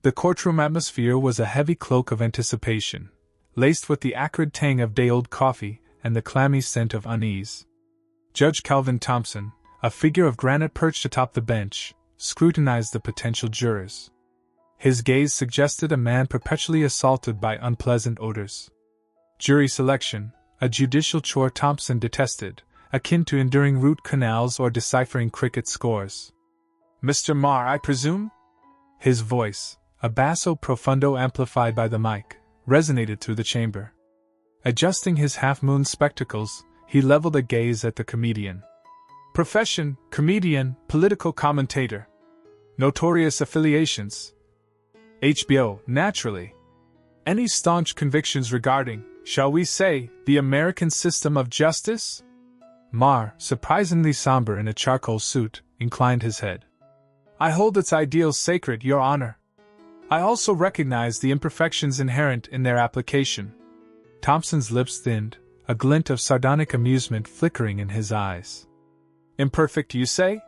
The courtroom atmosphere was a heavy cloak of anticipation, laced with the acrid tang of day-old coffee and the clammy scent of unease. Judge Calvin Thompson, a figure of granite perched atop the bench, scrutinized the potential jurors. His gaze suggested a man perpetually assaulted by unpleasant odors. Jury selection, a judicial chore Thompson detested, akin to enduring root canals or deciphering cricket scores. "Mr. Maher, I presume?" His voice, a basso profundo amplified by the mic, resonated through the chamber. Adjusting his half-moon spectacles, he leveled a gaze at the comedian. "Profession, comedian, political commentator. Notorious affiliations. HBO, naturally. Any staunch convictions regarding, shall we say, the American system of justice?" Maher, surprisingly somber in a charcoal suit, inclined his head. "I hold its ideals sacred, Your Honor. I also recognize the imperfections inherent in their application." Thompson's lips thinned, a glint of sardonic amusement flickering in his eyes. "Imperfect, you say?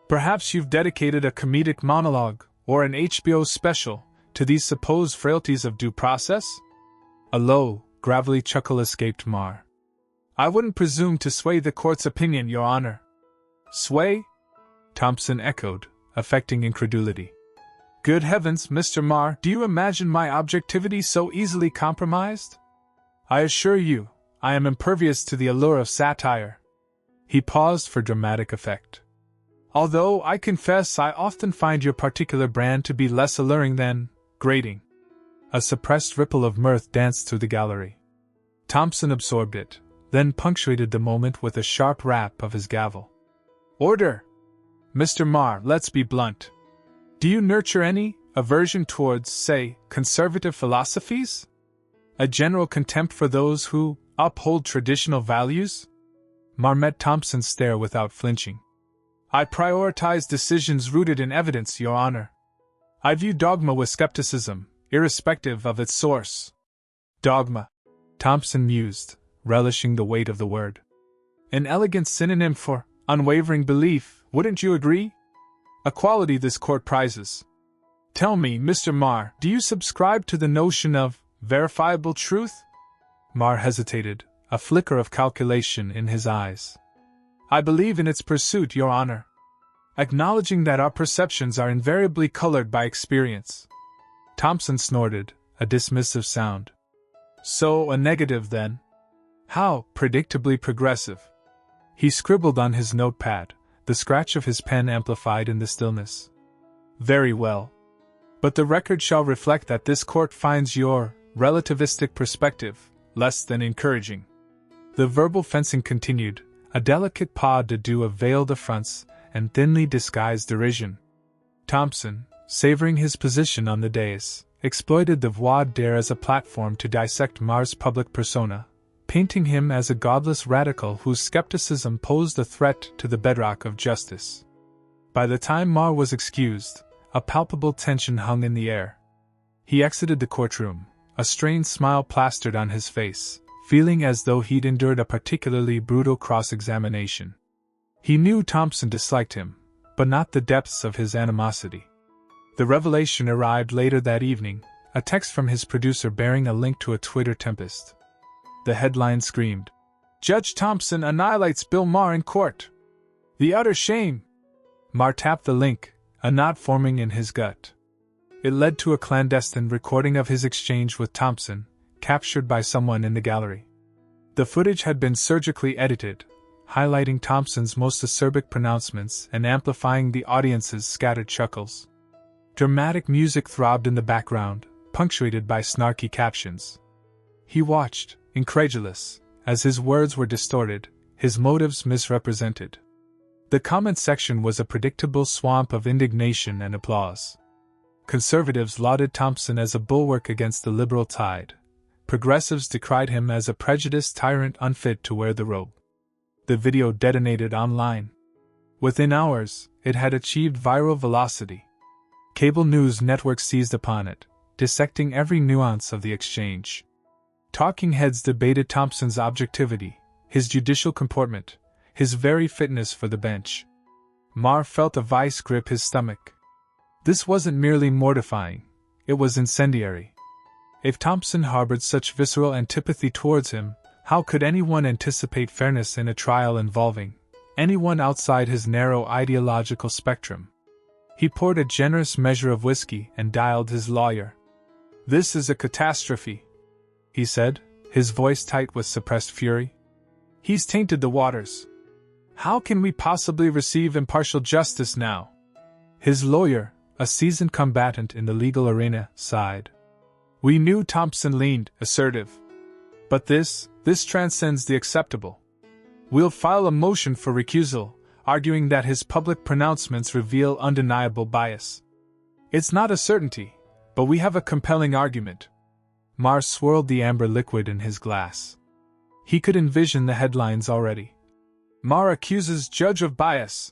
Perhaps you've dedicated a comedic monologue, or an HBO special, to these supposed frailties of due process?" A low, gravelly chuckle escaped Maher. "I wouldn't presume to sway the court's opinion, Your Honor." "Sway?" Thompson echoed, affecting incredulity. "Good heavens, Mr. Maher, do you imagine my objectivity so easily compromised? I assure you, I am impervious to the allure of satire." He paused for dramatic effect. "Although, I confess, I often find your particular brand to be less alluring than grating." A suppressed ripple of mirth danced through the gallery. Thompson absorbed it, then punctuated the moment with a sharp rap of his gavel. "Order! Mr. Maher, let's be blunt. Do you nurture any aversion towards, say, conservative philosophies? A general contempt for those who uphold traditional values?" Maher met Thompson's stare without flinching. "I prioritize decisions rooted in evidence, Your Honor. I view dogma with skepticism, irrespective of its source." "Dogma," Thompson mused, relishing the weight of the word. "An elegant synonym for unwavering belief, wouldn't you agree? A quality this court prizes. Tell me, Mr. Maher, do you subscribe to the notion of verifiable truth?" Maher hesitated, a flicker of calculation in his eyes. "I believe in its pursuit, Your Honor, acknowledging that our perceptions are invariably colored by experience." Thompson snorted, a dismissive sound. "So, a negative then? How predictably progressive." He scribbled on his notepad, the scratch of his pen amplified in the stillness. "Very well. But the record shall reflect that this court finds your relativistic perspective less than encouraging." The verbal fencing continued, a delicate pas de deux of veiled affronts and thinly disguised derision. Thompson, savoring his position on the dais, exploited the voir dire as a platform to dissect Maher's public persona, painting him as a godless radical whose skepticism posed a threat to the bedrock of justice. By the time Maher was excused, a palpable tension hung in the air. He exited the courtroom, a strained smile plastered on his face, feeling as though he'd endured a particularly brutal cross-examination. He knew Thompson disliked him, but not the depths of his animosity. The revelation arrived later that evening, a text from his producer bearing a link to a Twitter tempest. The headline screamed, "Judge Thompson annihilates Bill Maher in court. The utter shame!" Maher tapped the link, a knot forming in his gut. It led to a clandestine recording of his exchange with Thompson, captured by someone in the gallery. The footage had been surgically edited, highlighting Thompson's most acerbic pronouncements and amplifying the audience's scattered chuckles. Dramatic music throbbed in the background, punctuated by snarky captions. He watched, incredulous, as his words were distorted, his motives misrepresented. The comment section was a predictable swamp of indignation and applause. Conservatives lauded Thompson as a bulwark against the liberal tide. Progressives decried him as a prejudiced tyrant unfit to wear the robe. The video detonated online. Within hours, it had achieved viral velocity. Cable news networks seized upon it, dissecting every nuance of the exchange. Talking heads debated Thompson's objectivity, his judicial comportment, his very fitness for the bench. Maher felt a vice grip his stomach. This wasn't merely mortifying, It was incendiary. If Thompson harbored such visceral antipathy towards him, how could anyone anticipate fairness in a trial involving anyone outside his narrow ideological spectrum? He poured a generous measure of whiskey and dialed his lawyer. "This is a catastrophe," he said, his voice tight with suppressed fury. "He's tainted the waters. How can we possibly receive impartial justice now?" His lawyer, a seasoned combatant in the legal arena, sighed. "We knew," Thompson leaned, assertive. "But this transcends the acceptable. We'll file a motion for recusal, arguing that his public pronouncements reveal undeniable bias. It's not a certainty, but we have a compelling argument." Maher swirled the amber liquid in his glass. He could envision the headlines already. "Maher accuses judge of bias.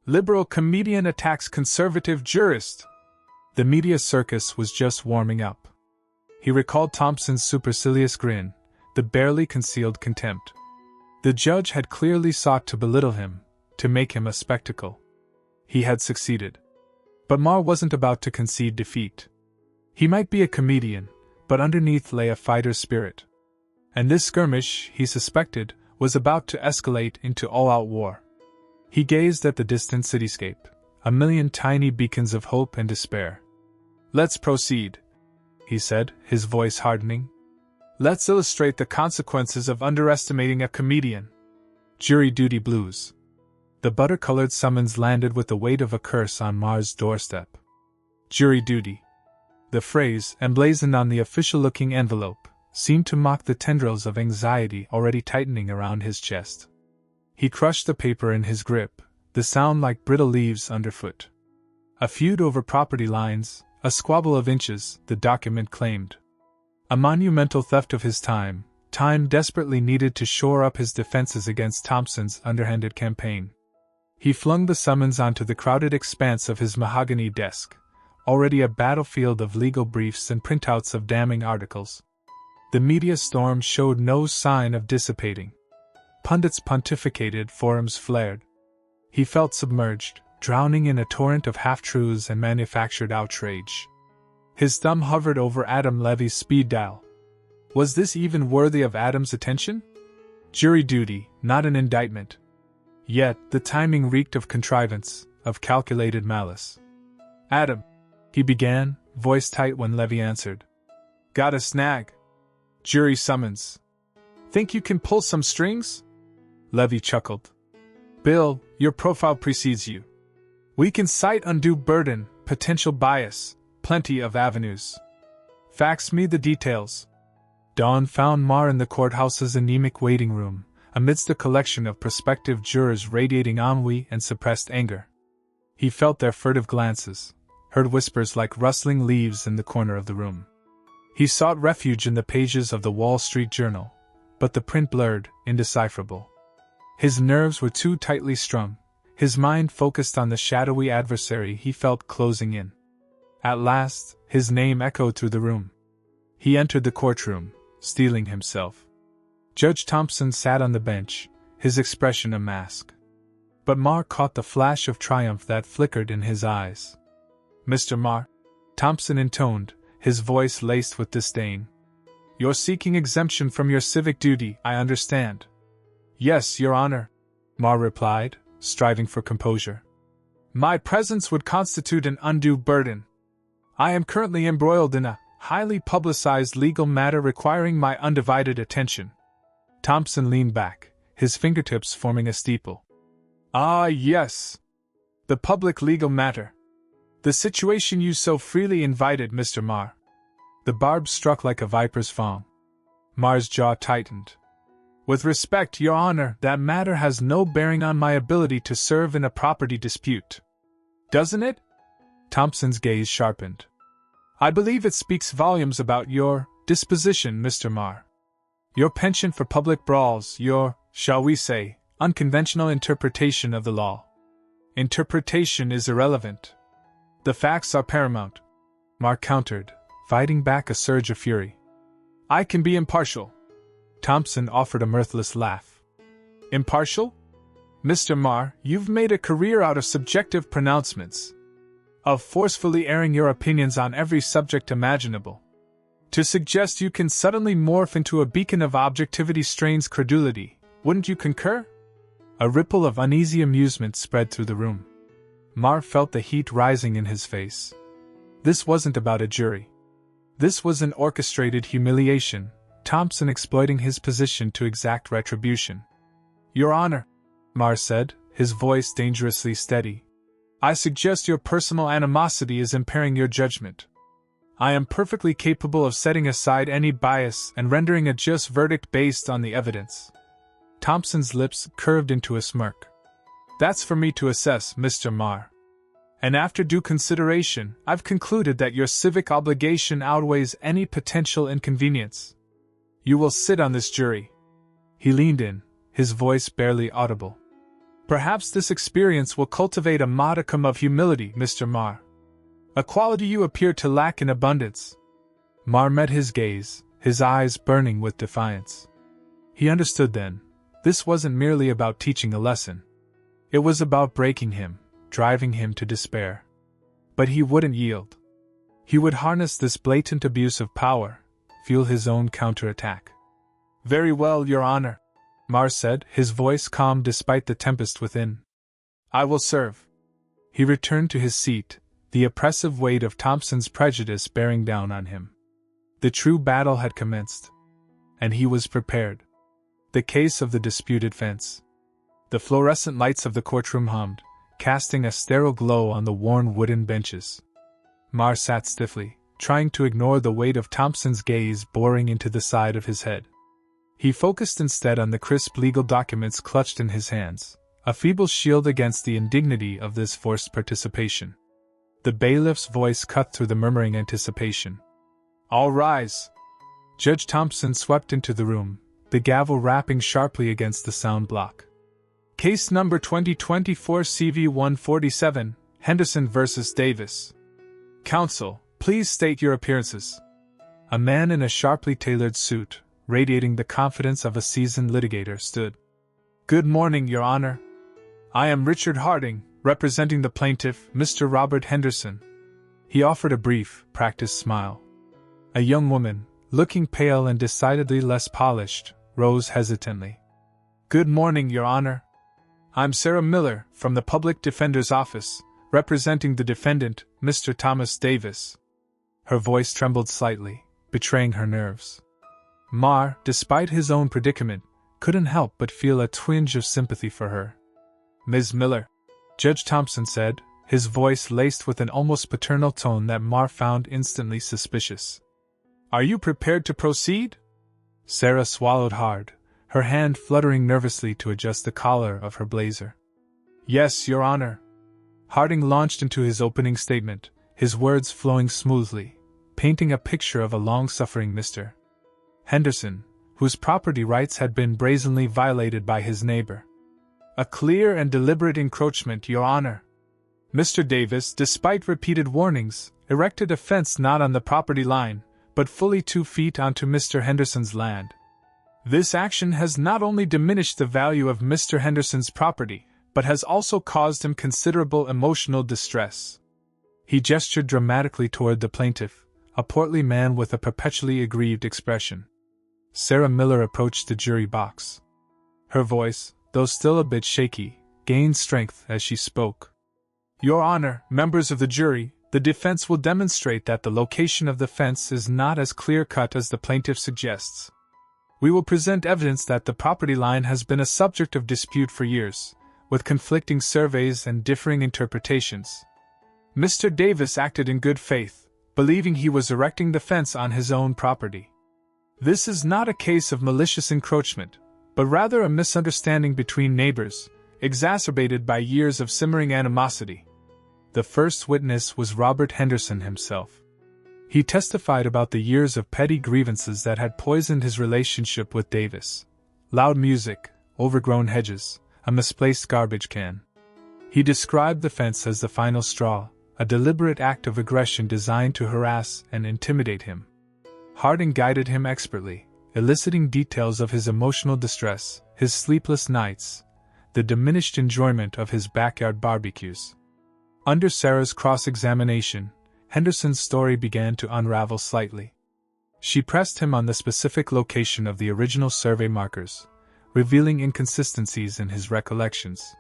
Liberal comedian attacks conservative jurist." The media circus was just warming up. He recalled Thompson's supercilious grin, the barely concealed contempt. The judge had clearly sought to belittle him, to make him a spectacle. He had succeeded. But Maher wasn't about to concede defeat. He might be a comedian, but underneath lay a fighter's spirit. And this skirmish, he suspected, was about to escalate into all-out war. He gazed at the distant cityscape, a million tiny beacons of hope and despair. "Let's proceed," he said, his voice hardening. "Let's illustrate the consequences of underestimating a comedian." Jury duty blues. The butter-colored summons landed with the weight of a curse on Maher's doorstep. Jury duty. The phrase, emblazoned on the official-looking envelope, seemed to mock the tendrils of anxiety already tightening around his chest. He crushed the paper in his grip, the sound like brittle leaves underfoot. A feud over property lines, a squabble of inches, the document claimed. A monumental theft of his time desperately needed to shore up his defenses against Thompson's underhanded campaign. He flung the summons onto the crowded expanse of his mahogany desk, already a battlefield of legal briefs and printouts of damning articles. The media storm showed no sign of dissipating. Pundits pontificated, forums flared. He felt submerged, drowning in a torrent of half-truths and manufactured outrage. His thumb hovered over Adam Levy's speed dial. Was this even worthy of Adam's attention? Jury duty, not an indictment. Yet, the timing reeked of contrivance, of calculated malice. "Adam," he began, voice tight when Levy answered. "Got a snag. Jury summons. Think you can pull some strings?" Levy chuckled. "Bill, your profile precedes you. We can cite undue burden, potential bias, plenty of avenues. Fax me the details." Dawn found Maher in the courthouse's anemic waiting room, amidst a collection of prospective jurors radiating ennui and suppressed anger. He felt their furtive glances, heard whispers like rustling leaves in the corner of the room. He sought refuge in the pages of the Wall Street Journal, but the print blurred, indecipherable. His nerves were too tightly strung, his mind focused on the shadowy adversary he felt closing in. At last, his name echoed through the room. He entered the courtroom, steeling himself. Judge Thompson sat on the bench, his expression a mask. But Maher caught the flash of triumph that flickered in his eyes. "Mr. Maher," Thompson intoned, his voice laced with disdain. "You're seeking exemption from your civic duty, I understand." "Yes, Your Honor," Maher replied, striving for composure. "My presence would constitute an undue burden. I am currently embroiled in a highly publicized legal matter requiring my undivided attention." Thompson leaned back, his fingertips forming a steeple. "Ah, yes. The public legal matter. The situation you so freely invited, Mr. Maher." The barb struck like a viper's fang. Maher's jaw tightened. "With respect, Your Honor, that matter has no bearing on my ability to serve in a property dispute. Doesn't it?" Thompson's gaze sharpened. "I believe it speaks volumes about your disposition, Mr. Maher. Your penchant for public brawls, your, shall we say, unconventional interpretation of the law. Interpretation is irrelevant. The facts are paramount," Maher countered, fighting back a surge of fury. "I can be impartial." Thompson offered a mirthless laugh. "Impartial? Mr. Maher, you've made a career out of subjective pronouncements. of forcefully airing your opinions on every subject imaginable. To suggest you can suddenly morph into a beacon of objectivity strains credulity, wouldn't you concur? A ripple of uneasy amusement spread through the room. Maher felt the heat rising in his face. This wasn't about a jury. This was an orchestrated humiliation, Thompson exploiting his position to exact retribution. Your Honor, Maher said, his voice dangerously steady. I suggest your personal animosity is impairing your judgment. I am perfectly capable of setting aside any bias and rendering a just verdict based on the evidence. Thompson's lips curved into a smirk. That's for me to assess, Mr. Maher. And after due consideration, I've concluded that your civic obligation outweighs any potential inconvenience. You will sit on this jury. He leaned in, his voice barely audible. Perhaps this experience will cultivate a modicum of humility, Mr. Maher. A quality you appear to lack in abundance. Maher met his gaze, his eyes burning with defiance. He understood then. This wasn't merely about teaching a lesson. It was about breaking him, driving him to despair. But he wouldn't yield. He would harness this blatant abuse of power, fuel his own counterattack. Very well, Your Honor, Maher said, his voice calm despite the tempest within. I will serve. He returned to his seat, the oppressive weight of Thompson's prejudice bearing down on him. The true battle had commenced. And he was prepared. The case of the disputed fence. The fluorescent lights of the courtroom hummed, casting a sterile glow on the worn wooden benches. Maher sat stiffly, trying to ignore the weight of Thompson's gaze boring into the side of his head. He focused instead on the crisp legal documents clutched in his hands, a feeble shield against the indignity of this forced participation. The bailiff's voice cut through the murmuring anticipation. All rise! Judge Thompson swept into the room, the gavel rapping sharply against the sound block. Case number 2024 CV 147, Henderson v. Davis. Counsel, please state your appearances. A man in a sharply tailored suit, radiating the confidence of a seasoned litigator, stood. Good morning, Your Honor. I am Richard Harding, representing the plaintiff, Mr. Robert Henderson. He offered a brief, practiced smile. A young woman, looking pale and decidedly less polished, rose hesitantly. Good morning, Your Honor. I'm Sarah Miller, from the Public Defender's Office, representing the defendant, Mr. Thomas Davis. Her voice trembled slightly, betraying her nerves. Maher, despite his own predicament, couldn't help but feel a twinge of sympathy for her. Ms. Miller, Judge Thompson said, his voice laced with an almost paternal tone that Maher found instantly suspicious. Are you prepared to proceed? Sarah swallowed hard, her hand fluttering nervously to adjust the collar of her blazer. Yes, Your Honor. Harding launched into his opening statement, his words flowing smoothly, painting a picture of a long-suffering Mr. Henderson, whose property rights had been brazenly violated by his neighbor. A clear and deliberate encroachment, Your Honor. Mr. Davis, despite repeated warnings, erected a fence not on the property line, but fully 2 feet onto Mr. Henderson's land. This action has not only diminished the value of Mr. Henderson's property, but has also caused him considerable emotional distress. He gestured dramatically toward the plaintiff, a portly man with a perpetually aggrieved expression. Sarah Miller approached the jury box. Her voice, though still a bit shaky, gained strength as she spoke. Your Honor, members of the jury, the defense will demonstrate that the location of the fence is not as clear-cut as the plaintiff suggests. We will present evidence that the property line has been a subject of dispute for years, with conflicting surveys and differing interpretations. Mr. Davis acted in good faith, believing he was erecting the fence on his own property. This is not a case of malicious encroachment, but rather a misunderstanding between neighbors, exacerbated by years of simmering animosity. The first witness was Robert Henderson himself. He testified about the years of petty grievances that had poisoned his relationship with Davis. Loud music, overgrown hedges, a misplaced garbage can. He described the fence as the final straw, a deliberate act of aggression designed to harass and intimidate him. Harding guided him expertly, eliciting details of his emotional distress, his sleepless nights, the diminished enjoyment of his backyard barbecues. Under Sarah's cross-examination, Henderson's story began to unravel slightly. She pressed him on the specific location of the original survey markers, revealing inconsistencies in his recollections.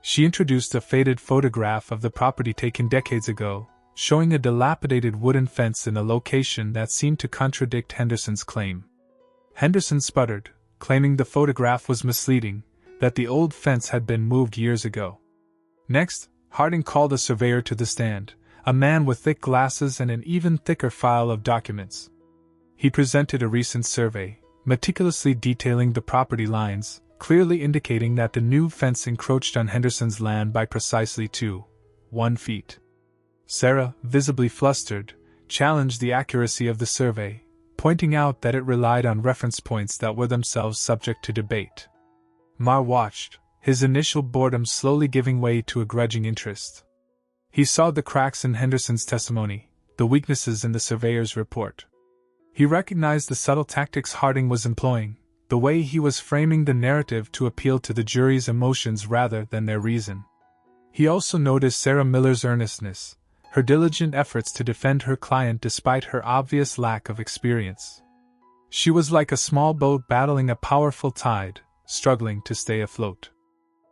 She introduced a faded photograph of the property taken decades ago, showing a dilapidated wooden fence in a location that seemed to contradict Henderson's claim. Henderson sputtered, claiming the photograph was misleading, that the old fence had been moved years ago. Next, Harding called a surveyor to the stand, a man with thick glasses and an even thicker file of documents. He presented a recent survey, meticulously detailing the property lines, clearly indicating that the new fence encroached on Henderson's land by precisely 1 feet. Sarah, visibly flustered, challenged the accuracy of the survey, pointing out that it relied on reference points that were themselves subject to debate. Maher watched, his initial boredom slowly giving way to a grudging interest. He saw the cracks in Henderson's testimony, the weaknesses in the surveyor's report. He recognized the subtle tactics Harding was employing, the way he was framing the narrative to appeal to the jury's emotions rather than their reason. He also noticed Sarah Miller's earnestness, her diligent efforts to defend her client despite her obvious lack of experience. She was like a small boat battling a powerful tide, struggling to stay afloat.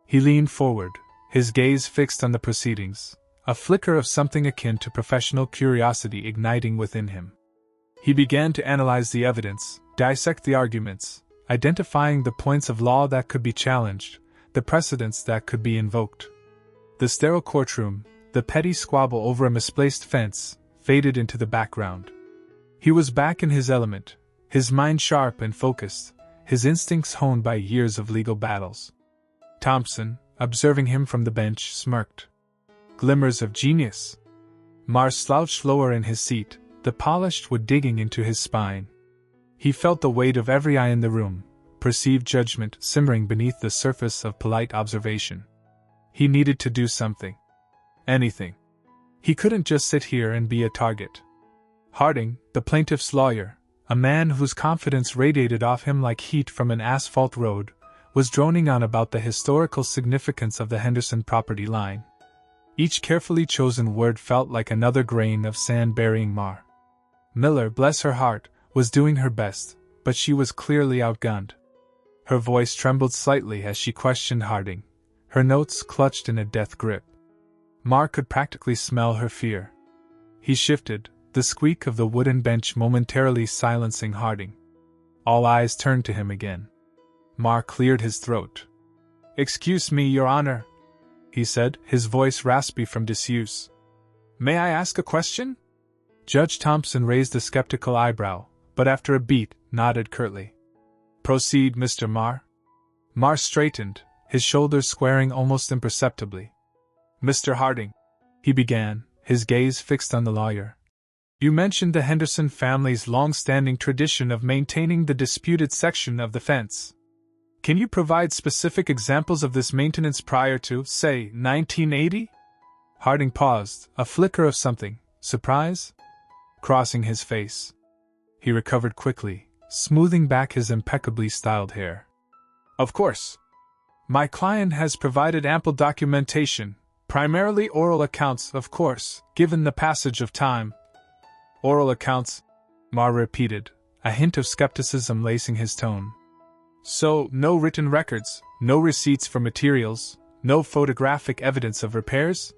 He leaned forward, his gaze fixed on the proceedings, a flicker of something akin to professional curiosity igniting within him. He began to analyze the evidence, dissect the arguments, identifying the points of law that could be challenged, the precedents that could be invoked. The sterile courtroom, the petty squabble over a misplaced fence, faded into the background. He was back in his element, his mind sharp and focused, his instincts honed by years of legal battles. Thompson, observing him from the bench, smirked. Glimmers of genius. Maher slouched lower in his seat, the polished wood digging into his spine. He felt the weight of every eye in the room, perceived judgment simmering beneath the surface of polite observation. He needed to do something. Anything. He couldn't just sit here and be a target. Harding, the plaintiff's lawyer, a man whose confidence radiated off him like heat from an asphalt road, was droning on about the historical significance of the Henderson property line. Each carefully chosen word felt like another grain of sand burying Maher. Miller, bless her heart, was doing her best, but she was clearly outgunned. Her voice trembled slightly as she questioned Harding, her notes clutched in a death grip. Maher could practically smell her fear. He shifted, the squeak of the wooden bench momentarily silencing Harding. All eyes turned to him again. Maher cleared his throat. "Excuse me, Your Honor," he said, his voice raspy from disuse. "May I ask a question?" Judge Thompson raised a skeptical eyebrow, but after a beat, nodded curtly. "Proceed, Mr. Maher." Maher straightened, his shoulders squaring almost imperceptibly. "Mr. Harding," he began, his gaze fixed on the lawyer. "You mentioned the Henderson family's long-standing tradition of maintaining the disputed section of the fence. Can you provide specific examples of this maintenance prior to, say, 1980? Harding paused, a flicker of something, surprise, crossing his face. He recovered quickly, smoothing back his impeccably styled hair. "Of course. My client has provided ample documentation, primarily oral accounts, of course, given the passage of time." "Oral accounts," Maher repeated, a hint of skepticism lacing his tone. "So, no written records, no receipts for materials, no photographic evidence of repairs?"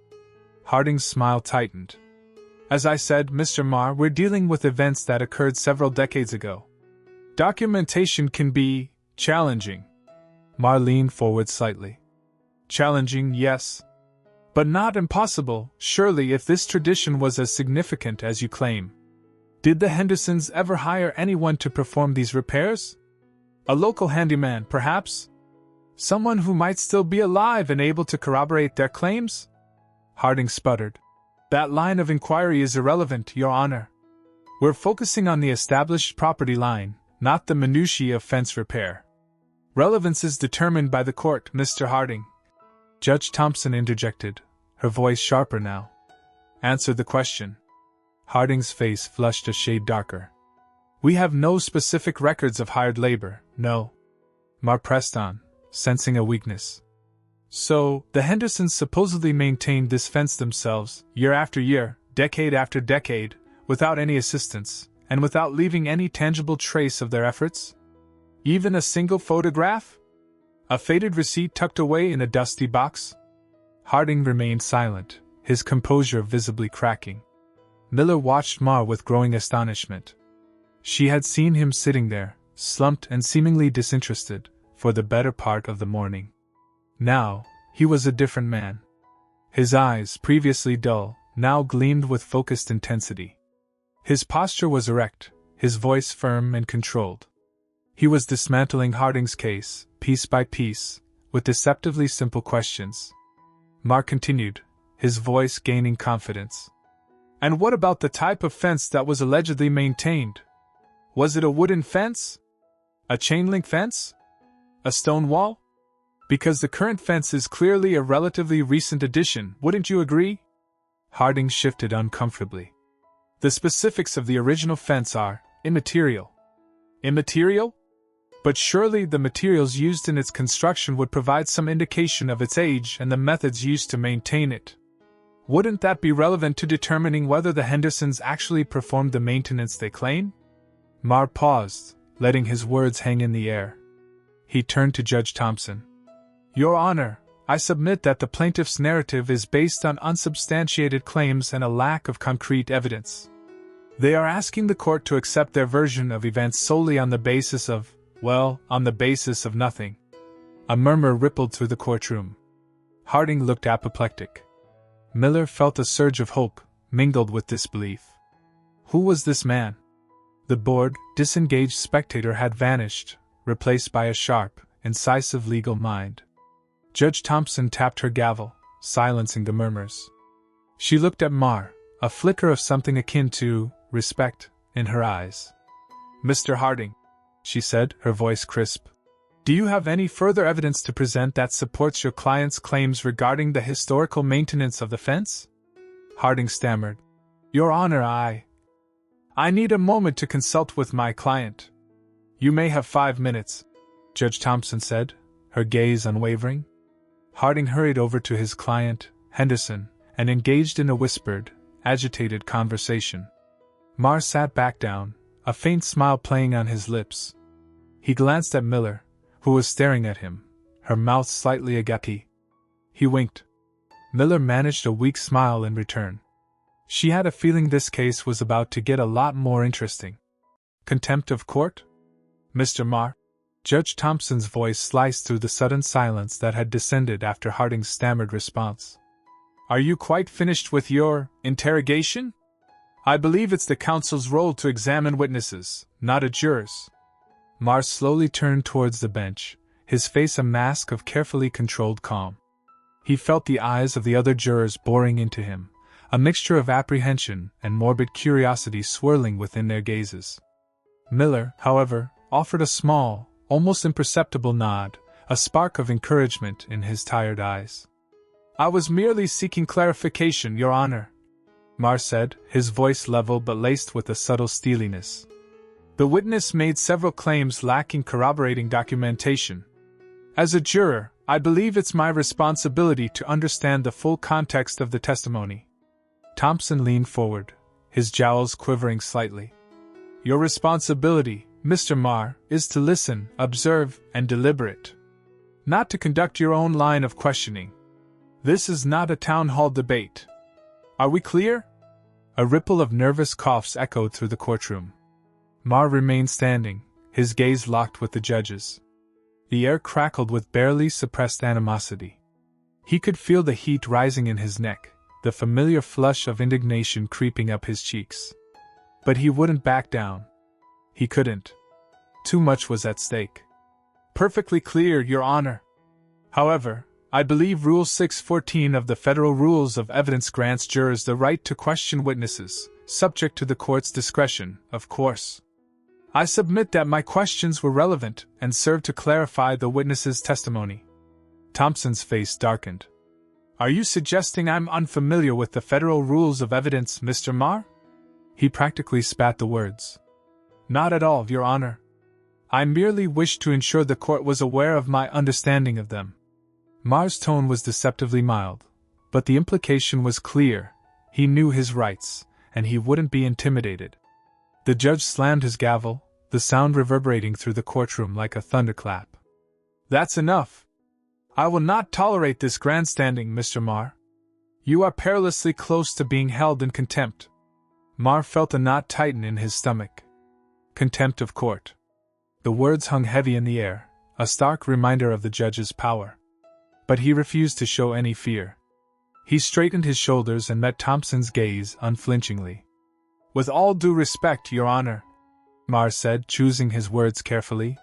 Harding's smile tightened. "As I said, Mr. Maher, we're dealing with events that occurred several decades ago. Documentation can be challenging." Maher leaned forward slightly. "Challenging, yes. But not impossible, surely, if this tradition was as significant as you claim. Did the Hendersons ever hire anyone to perform these repairs? A local handyman, perhaps? Someone who might still be alive and able to corroborate their claims?" Harding sputtered. "That line of inquiry is irrelevant, Your Honor. We're focusing on the established property line, not the minutiae of fence repair. Relevance is determined by the court, Mr. Harding." Judge Thompson interjected, her voice sharper now. "Answer the question." Harding's face flushed a shade darker. "We have no specific records of hired labor, no." Maher pressed on, sensing a weakness. So, the Hendersons supposedly maintained this fence themselves, year after year, decade after decade, without any assistance, and without leaving any tangible trace of their efforts? Even a single photograph? A faded receipt tucked away in a dusty box? Harding remained silent, his composure visibly cracking. Miller watched Maher with growing astonishment. She had seen him sitting there, slumped and seemingly disinterested, for the better part of the morning. Now, he was a different man. His eyes, previously dull, now gleamed with focused intensity. His posture was erect, his voice firm and controlled. He was dismantling Harding's case, piece by piece, with deceptively simple questions. Maher continued, his voice gaining confidence. And what about the type of fence that was allegedly maintained? Was it a wooden fence? A chain-link fence? A stone wall? Because the current fence is clearly a relatively recent addition, wouldn't you agree? Harding shifted uncomfortably. The specifics of the original fence are immaterial. Immaterial? But surely the materials used in its construction would provide some indication of its age and the methods used to maintain it. Wouldn't that be relevant to determining whether the Hendersons actually performed the maintenance they claim? Maher paused, letting his words hang in the air. He turned to Judge Thompson. Your Honor, I submit that the plaintiff's narrative is based on unsubstantiated claims and a lack of concrete evidence. They are asking the court to accept their version of events solely on the basis of, on the basis of nothing. A murmur rippled through the courtroom. Harding looked apoplectic. Miller felt a surge of hope, mingled with disbelief. Who was this man? The bored, disengaged spectator had vanished, replaced by a sharp, incisive legal mind. Judge Thompson tapped her gavel, silencing the murmurs. She looked at Maher, a flicker of something akin to respect in her eyes. Mr. Harding, she said, her voice crisp. Do you have any further evidence to present that supports your client's claims regarding the historical maintenance of the fence? Harding stammered. Your Honor, I need a moment to consult with my client. You may have 5 minutes, Judge Thompson said, her gaze unwavering. Harding hurried over to his client, Henderson, and engaged in a whispered, agitated conversation. Maher sat back down, a faint smile playing on his lips. He glanced at Miller, who was staring at him, her mouth slightly agape. He winked. Miller managed a weak smile in return. She had a feeling this case was about to get a lot more interesting. Contempt of court? Mr. Maher? Judge Thompson's voice sliced through the sudden silence that had descended after Harding's stammered response. Are you quite finished with your interrogation? I believe it's the counsel's role to examine witnesses, not a juror's. Maher slowly turned towards the bench, his face a mask of carefully controlled calm. He felt the eyes of the other jurors boring into him, a mixture of apprehension and morbid curiosity swirling within their gazes. Miller, however, offered a small, almost imperceptible nod, a spark of encouragement in his tired eyes. I was merely seeking clarification, Your Honor, Maher said, his voice level but laced with a subtle steeliness. The witness made several claims lacking corroborating documentation. As a juror, I believe it's my responsibility to understand the full context of the testimony. Thompson leaned forward, his jowls quivering slightly. Your responsibility, Mr. Maher, is to listen, observe, and deliberate. Not to conduct your own line of questioning. This is not a town hall debate. Are we clear? A ripple of nervous coughs echoed through the courtroom. Maher remained standing, his gaze locked with the judge's. The air crackled with barely suppressed animosity. He could feel the heat rising in his neck, the familiar flush of indignation creeping up his cheeks. But he wouldn't back down. He couldn't. Too much was at stake. Perfectly clear, Your Honor. However, I believe Rule 614 of the Federal Rules of Evidence grants jurors the right to question witnesses, subject to the court's discretion, of course. I submit that my questions were relevant and served to clarify the witness's testimony. Thompson's face darkened. Are you suggesting I'm unfamiliar with the Federal Rules of Evidence, Mr. Maher? He practically spat the words. Not at all, Your Honor. I merely wished to ensure the court was aware of my understanding of them. Maher's tone was deceptively mild, but the implication was clear. He knew his rights, and he wouldn't be intimidated. The judge slammed his gavel, the sound reverberating through the courtroom like a thunderclap. That's enough. I will not tolerate this grandstanding, Mr. Maher. You are perilously close to being held in contempt. Maher felt a knot tighten in his stomach. Contempt of court. The words hung heavy in the air, a stark reminder of the judge's power. But he refused to show any fear. He straightened his shoulders and met Thompson's gaze unflinchingly. With all due respect, Your Honor, Maher said, choosing his words carefully,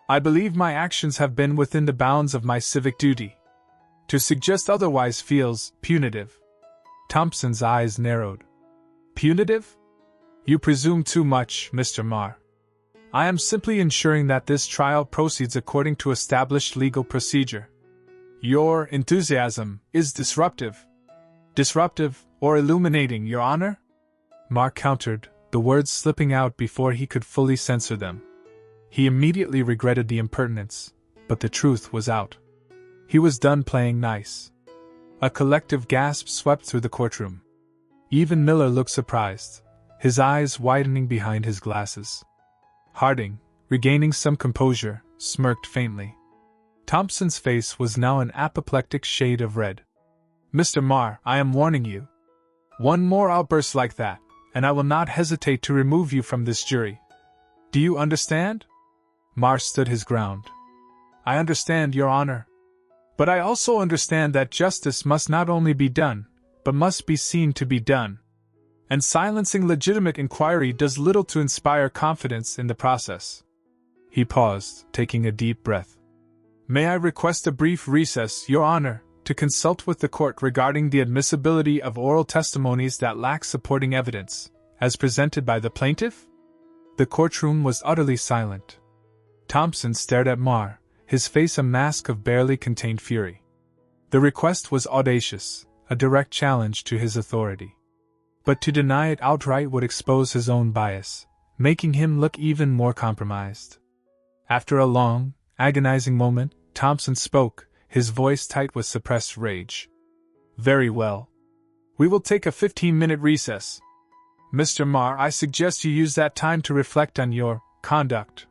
I believe my actions have been within the bounds of my civic duty. To suggest otherwise feels punitive. Thompson's eyes narrowed. Punitive? You presume too much, Mr. Maher. I am simply ensuring that this trial proceeds according to established legal procedure. Your enthusiasm is disruptive. Disruptive or illuminating, Your Honor? Maher countered, the words slipping out before he could fully censor them. He immediately regretted the impertinence, but the truth was out. He was done playing nice. A collective gasp swept through the courtroom. Even Miller looked surprised, his eyes widening behind his glasses. Harding, regaining some composure, smirked faintly. Thompson's face was now an apoplectic shade of red. Mr. Maher, I am warning you. One more outburst like that, and I will not hesitate to remove you from this jury. Do you understand? Maher stood his ground. I understand, Your Honor. But I also understand that justice must not only be done, but must be seen to be done. And silencing legitimate inquiry does little to inspire confidence in the process. He paused, taking a deep breath. May I request a brief recess, Your Honor, to consult with the court regarding the admissibility of oral testimonies that lack supporting evidence, as presented by the plaintiff? The courtroom was utterly silent. Thompson stared at Maher, his face a mask of barely contained fury. The request was audacious, a direct challenge to his authority. But to deny it outright would expose his own bias, making him look even more compromised. After a long, agonizing moment, Thompson spoke, his voice tight with suppressed rage. Very well. We will take a 15-minute recess. Mr. Maher, I suggest you use that time to reflect on your conduct.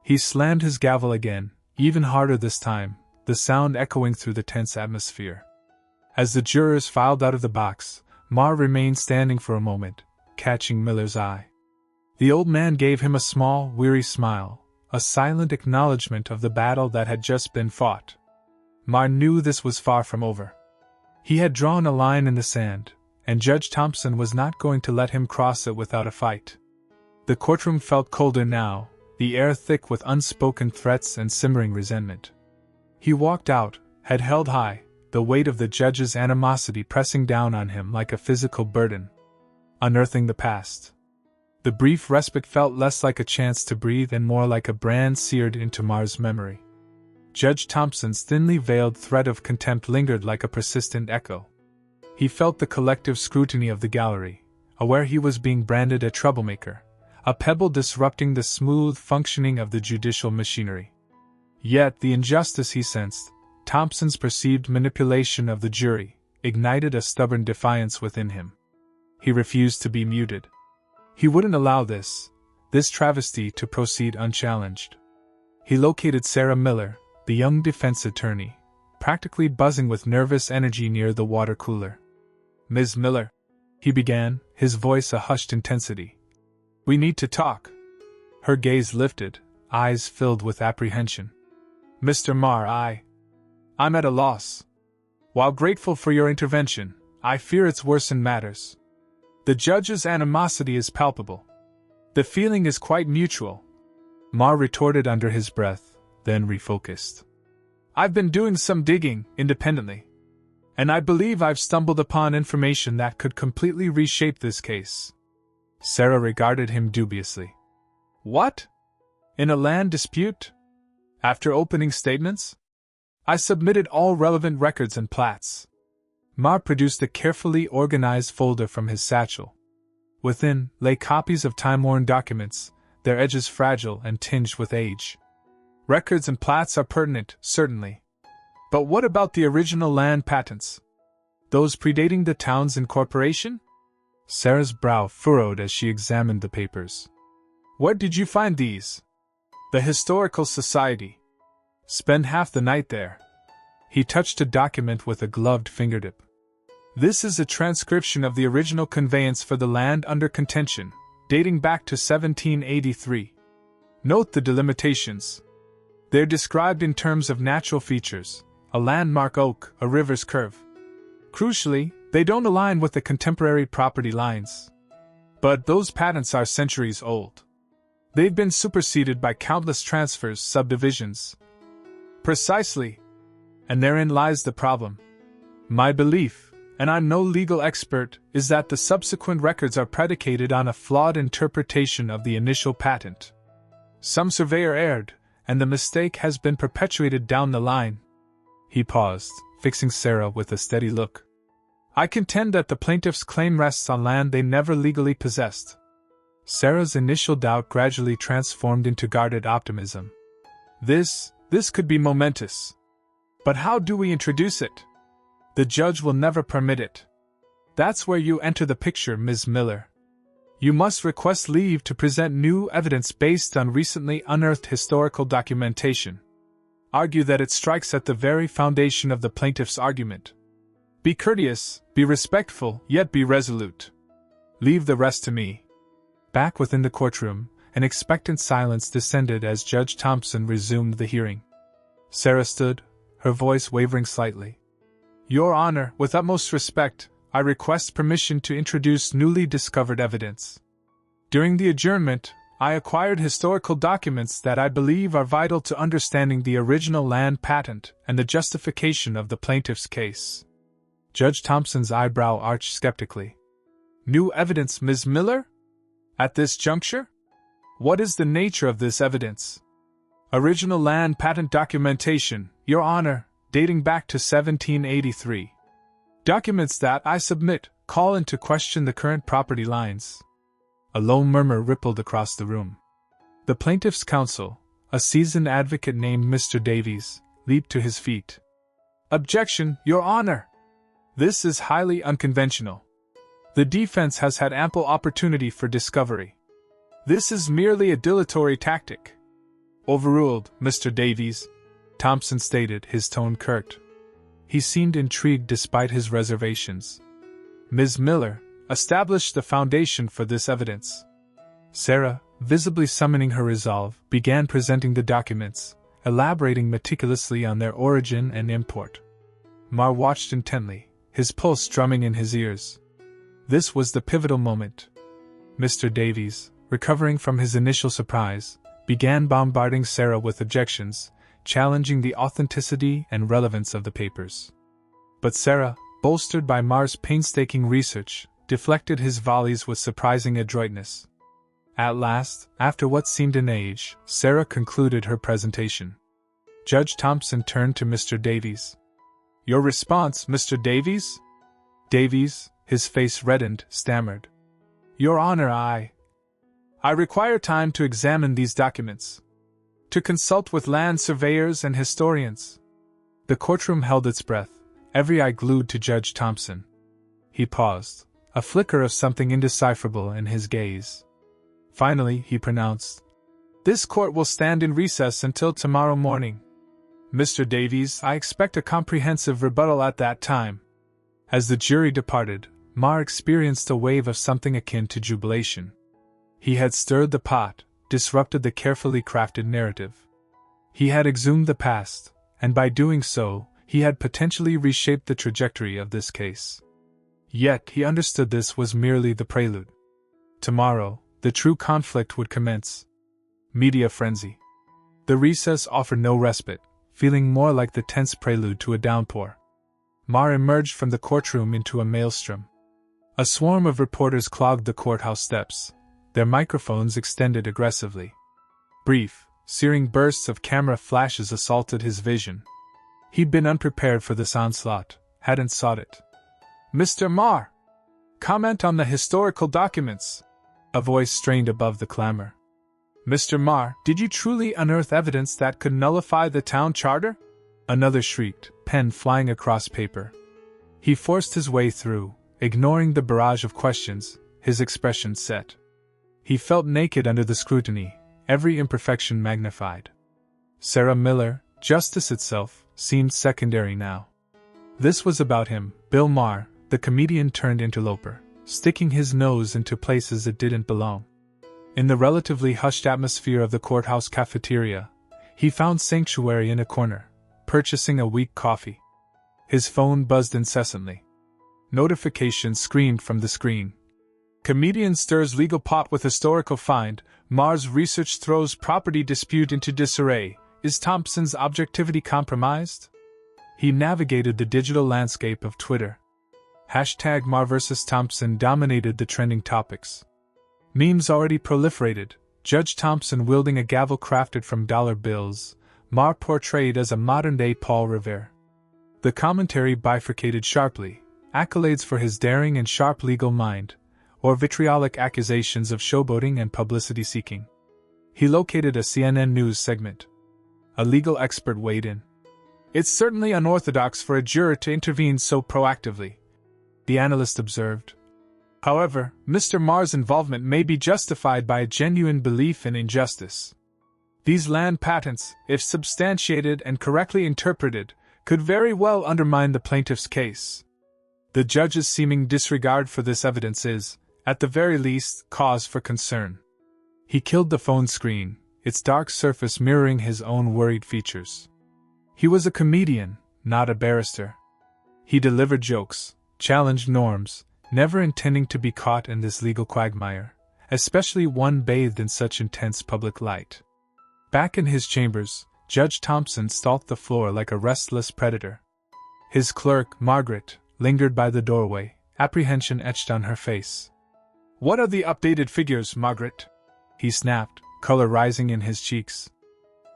He slammed his gavel again, even harder this time, the sound echoing through the tense atmosphere. As the jurors filed out of the box, Maher remained standing for a moment, catching Miller's eye. The old man gave him a small, weary smile, a silent acknowledgement of the battle that had just been fought. Maher knew this was far from over. He had drawn a line in the sand, and Judge Thompson was not going to let him cross it without a fight. The courtroom felt colder now, the air thick with unspoken threats and simmering resentment. He walked out, head held high, the weight of the judge's animosity pressing down on him like a physical burden. Unearthing the past. The brief respite felt less like a chance to breathe and more like a brand seared into Maher's memory. Judge Thompson's thinly veiled threat of contempt lingered like a persistent echo. He felt the collective scrutiny of the gallery, aware he was being branded a troublemaker, a pebble disrupting the smooth functioning of the judicial machinery. Yet the injustice he sensed, Thompson's perceived manipulation of the jury, ignited a stubborn defiance within him. He refused to be muted. He wouldn't allow this travesty to proceed unchallenged. He located Sarah Miller, the young defense attorney, practically buzzing with nervous energy near the water cooler. Ms. Miller, he began, his voice a hushed intensity. We need to talk. Her gaze lifted, eyes filled with apprehension. Mr. Maher, I'm at a loss. While grateful for your intervention, I fear it's worsened matters. The judge's animosity is palpable. The feeling is quite mutual. Maher retorted under his breath, then refocused. I've been doing some digging, independently. And I believe I've stumbled upon information that could completely reshape this case. Sarah regarded him dubiously. What? In a land dispute? After opening statements? I submitted all relevant records and plats. Maher produced a carefully organized folder from his satchel. Within lay copies of time-worn documents, their edges fragile and tinged with age. Records and plats are pertinent, certainly. But what about the original land patents? Those predating the town's incorporation? Sarah's brow furrowed as she examined the papers. Where did you find these? The Historical Society. Spend half the night there. He touched a document with a gloved fingertip. This is a transcription of the original conveyance for the land under contention, dating back to 1783. Note the delimitations. They're described in terms of natural features, a landmark oak, a river's curve. Crucially, they don't align with the contemporary property lines. But those patents are centuries old. They've been superseded by countless transfers, subdivisions. Precisely. And therein lies the problem. My belief, and I'm no legal expert, is that the subsequent records are predicated on a flawed interpretation of the initial patent. Some surveyor erred, and the mistake has been perpetuated down the line. He paused, fixing Sarah with a steady look. I contend that the plaintiff's claim rests on land they never legally possessed. Sarah's initial doubt gradually transformed into guarded optimism. This could be momentous. But how do we introduce it? The judge will never permit it. That's where you enter the picture, Ms. Miller. You must request leave to present new evidence based on recently unearthed historical documentation. Argue that it strikes at the very foundation of the plaintiff's argument. Be courteous, be respectful, yet be resolute. Leave the rest to me. Back within the courtroom, an expectant silence descended as Judge Thompson resumed the hearing. Sarah stood, her voice wavering slightly. Your Honor, with utmost respect, I request permission to introduce newly discovered evidence. During the adjournment, I acquired historical documents that I believe are vital to understanding the original land patent and the justification of the plaintiff's case. Judge Thompson's eyebrow arched skeptically. New evidence, Ms. Miller? At this juncture? What is the nature of this evidence? Original land patent documentation, Your Honor, dating back to 1783. Documents that, I submit, call into question the current property lines. A low murmur rippled across the room. The plaintiff's counsel, a seasoned advocate named Mr. Davies, leaped to his feet. Objection, Your Honor! This is highly unconventional. The defense has had ample opportunity for discovery. This is merely a dilatory tactic. Overruled, Mr. Davies, Thompson stated, his tone curt. He seemed intrigued despite his reservations. Ms. Miller, establish the foundation for this evidence. Sarah, visibly summoning her resolve, began presenting the documents, elaborating meticulously on their origin and import. Maher watched intently, his pulse drumming in his ears. This was the pivotal moment. Mr. Davies, recovering from his initial surprise, began bombarding Sarah with objections, challenging the authenticity and relevance of the papers. But Sarah, bolstered by Maher's painstaking research, deflected his volleys with surprising adroitness. At last, after what seemed an age, Sarah concluded her presentation. Judge Thompson turned to Mr. Davies. Your response, Mr. Davies? Davies, his face reddened, stammered. Your Honor, I require time to examine these documents. To consult with land surveyors and historians. The courtroom held its breath, every eye glued to Judge Thompson. He paused, a flicker of something indecipherable in his gaze. Finally, he pronounced, This court will stand in recess until tomorrow morning. Mr. Davies, I expect a comprehensive rebuttal at that time. As the jury departed, Maher experienced a wave of something akin to jubilation. He had stirred the pot, disrupted the carefully crafted narrative. He had exhumed the past, and by doing so, he had potentially reshaped the trajectory of this case. Yet he understood this was merely the prelude. Tomorrow, the true conflict would commence. Media frenzy. The recess offered no respite, feeling more like the tense prelude to a downpour. Maher emerged from the courtroom into a maelstrom. A swarm of reporters clogged the courthouse steps, their microphones extended aggressively. Brief, searing bursts of camera flashes assaulted his vision. He'd been unprepared for this onslaught, hadn't sought it. Mr. Maher! Comment on the historical documents! A voice strained above the clamor. Mr. Maher, did you truly unearth evidence that could nullify the town charter? Another shrieked, pen flying across paper. He forced his way through, ignoring the barrage of questions, his expression set. He felt naked under the scrutiny, every imperfection magnified. Sarah Miller, justice itself, seemed secondary now. This was about him, Bill Maher, the comedian turned interloper, sticking his nose into places it didn't belong. In the relatively hushed atmosphere of the courthouse cafeteria, he found sanctuary in a corner, purchasing a weak coffee. His phone buzzed incessantly. Notifications screamed from the screen. Comedian stirs legal pot with historical find, Maher's research throws property dispute into disarray, is Thompson's objectivity compromised? He navigated the digital landscape of Twitter. Hashtag Maher vs. Thompson dominated the trending topics. Memes already proliferated, Judge Thompson wielding a gavel crafted from dollar bills, Maher portrayed as a modern-day Paul Revere. The commentary bifurcated sharply, accolades for his daring and sharp legal mind, or vitriolic accusations of showboating and publicity-seeking. He located a CNN News segment. A legal expert weighed in. "It's certainly unorthodox for a juror to intervene so proactively," the analyst observed. "However, Mr. Maher's involvement may be justified by a genuine belief in injustice. These land patents, if substantiated and correctly interpreted, could very well undermine the plaintiff's case. The judge's seeming disregard for this evidence is, at the very least, cause for concern." He killed the phone screen, its dark surface mirroring his own worried features. He was a comedian, not a barrister. He delivered jokes, challenged norms, never intending to be caught in this legal quagmire, especially one bathed in such intense public light. Back in his chambers, Judge Thompson stalked the floor like a restless predator. His clerk, Margaret, lingered by the doorway, apprehension etched on her face. "What are the updated figures, Margaret?" he snapped, color rising in his cheeks.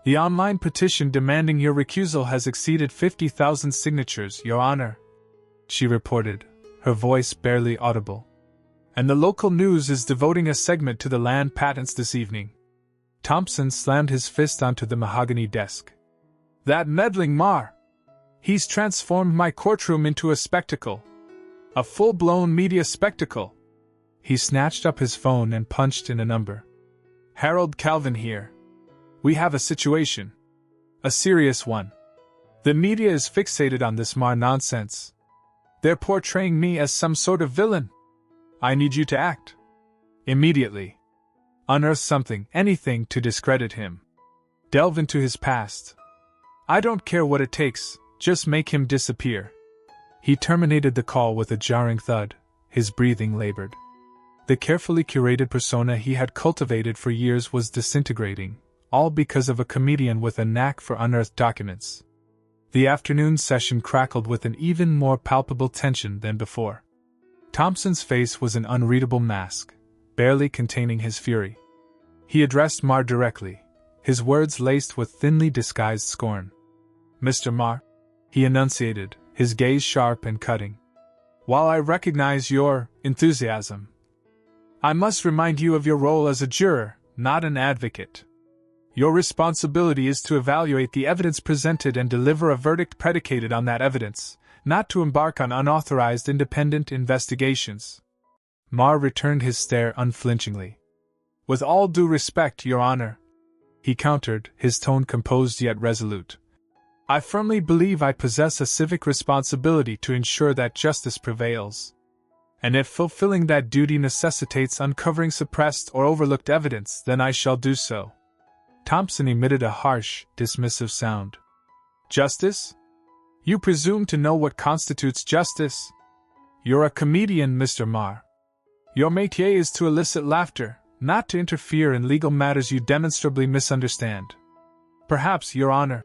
"The online petition demanding your recusal has exceeded 50,000 signatures, Your Honor," she reported, her voice barely audible. "And the local news is devoting a segment to the land patents this evening." Thompson slammed his fist onto the mahogany desk. "That meddling Maher! He's transformed my courtroom into a spectacle. A full-blown media spectacle." He snatched up his phone and punched in a number. "Harold Calvin here. We have a situation. A serious one. The media is fixated on this Maher nonsense. They're portraying me as some sort of villain. I need you to act. Immediately. Unearth something, anything to discredit him. Delve into his past. I don't care what it takes, just make him disappear." He terminated the call with a jarring thud, his breathing labored. The carefully curated persona he had cultivated for years was disintegrating, all because of a comedian with a knack for unearthed documents. The afternoon session crackled with an even more palpable tension than before. Thompson's face was an unreadable mask, barely containing his fury. He addressed Maher directly, his words laced with thinly disguised scorn. "Mr. Maher," he enunciated, his gaze sharp and cutting. "While I recognize your enthusiasm, I must remind you of your role as a juror, not an advocate. Your responsibility is to evaluate the evidence presented and deliver a verdict predicated on that evidence, not to embark on unauthorized independent investigations." Maher returned his stare unflinchingly. "With all due respect, Your Honor," he countered, his tone composed yet resolute. "I firmly believe I possess a civic responsibility to ensure that justice prevails. And if fulfilling that duty necessitates uncovering suppressed or overlooked evidence, then I shall do so." Thompson emitted a harsh, dismissive sound. "Justice? You presume to know what constitutes justice? You're a comedian, Mr. Maher. Your métier is to elicit laughter, not to interfere in legal matters you demonstrably misunderstand." "Perhaps, Your Honor,"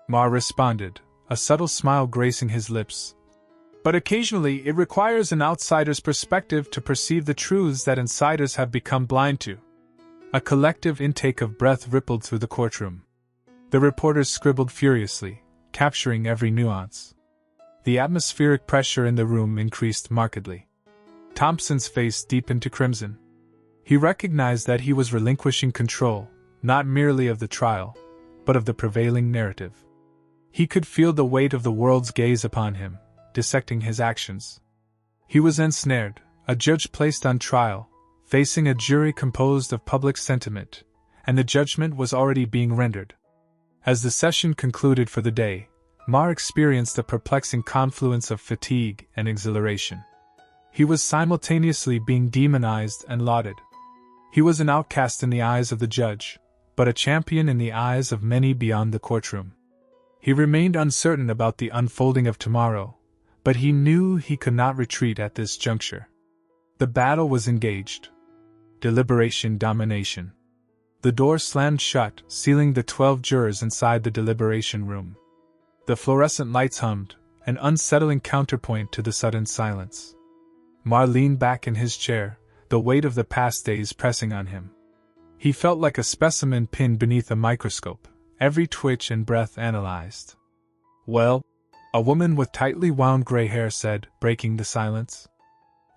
Maher responded, a subtle smile gracing his lips. "But occasionally it requires an outsider's perspective to perceive the truths that insiders have become blind to." A collective intake of breath rippled through the courtroom. The reporters scribbled furiously, capturing every nuance. The atmospheric pressure in the room increased markedly. Thompson's face deepened to crimson. He recognized that he was relinquishing control, not merely of the trial, but of the prevailing narrative. He could feel the weight of the world's gaze upon him, dissecting his actions. He was ensnared, a judge placed on trial, facing a jury composed of public sentiment, and the judgment was already being rendered. As the session concluded for the day, Maher experienced a perplexing confluence of fatigue and exhilaration. He was simultaneously being demonized and lauded. He was an outcast in the eyes of the judge, but a champion in the eyes of many beyond the courtroom. He remained uncertain about the unfolding of tomorrow, but he knew he could not retreat at this juncture. The battle was engaged. Deliberation domination. The door slammed shut, sealing the 12 jurors inside the deliberation room. The fluorescent lights hummed, an unsettling counterpoint to the sudden silence. Maher leaned back in his chair, the weight of the past days pressing on him. He felt like a specimen pinned beneath a microscope, every twitch and breath analyzed. "Well," a woman with tightly wound gray hair said, breaking the silence.